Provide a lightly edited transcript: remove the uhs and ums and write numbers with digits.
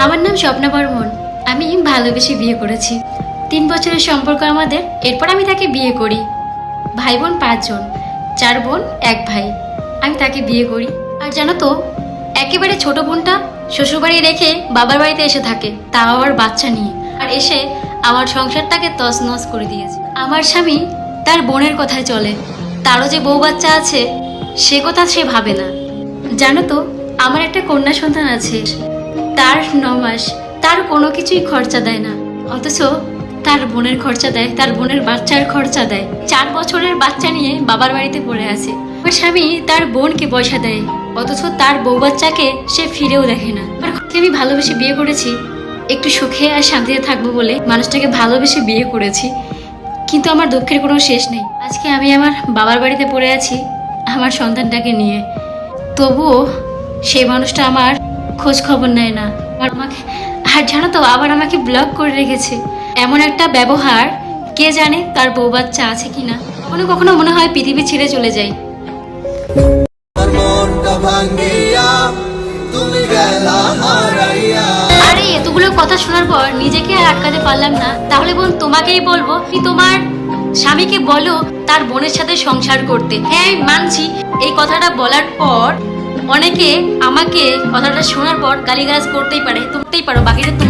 আমার নাম স্বপ্না বর্মন। আমি ভালোবেসে বিয়ে করেছি। 3 বছরের সম্পর্ক আমাদের। এরপর আমি তাকে বিয়ে করি। ভাই বোন 5 জন, 4 বোন 1 ভাই। আমি তাকে বিয়ে করি। আর জানো তো, একেবারে ছোট বোনটা শ্বশুরবাড়ি রেখে বাবার বাড়িতে এসে থাকে, তাও আবার বাচ্চা নিয়ে। আর এসে আমার সংসারটাকে তছনছ করে দিয়েছে। আমার স্বামী তার বোনের কথায় চলে, তারও যে বউ বাচ্চা আছে সে কথা সে ভাবে না। জানো তো, আমার একটা কন্যা সন্তান আছে, তার 9 মাস। তার কোনো কিছুই খরচা দেয় না, অথচ তার বোনের খরচা দেয়, তার বোনের বাচ্চার খরচা দেয়। 4 বছরের বাচ্চা নিয়ে বাবার বাড়িতে পড়ে আছে। আমার স্বামী তার বোনকে পয়সা দেয়, অথচ তার বউ বাচ্চাকে সে ফিরেও দেখে না। আমি ভালোবেসে বিয়ে করেছি, একটু সুখে আর শান্তিতে থাকবো বলে মানুষটাকে ভালোবেসে বিয়ে করেছি, কিন্তু আমার দুঃখের কোনো শেষ নেই। আজকে আমি আমার বাবার বাড়িতে পড়ে আছি আমার সন্তানটাকে নিয়ে, তবুও সেই মানুষটা আমার খোঁজ খবর নেয় না। আমাকে আর জানো তো, আবার আমাকে ব্লক করে রেখেছে। এমন একটা ব্যবহার, কে জানে তার বউ বাচ্চা আছে কিনা। কখনো কখনো মনে হয় পৃথিবী ছেড়ে চলে যাই। আরে এতগুলো কথা শোনার পর নিজেকে আর আটকাতে পারলাম না। তাহলে বোন, তোমাকেই বলবো, কি তোমার স্বামীকে বলো তার বোনের সাথে সংসার করতে। হ্যাঁ, আমি মানছি, এই কথাটা বলার পর অনেকে আমাকে কথাটা শোনার পর গালিগালাজ করতেই পারে, বাকিটা তোমার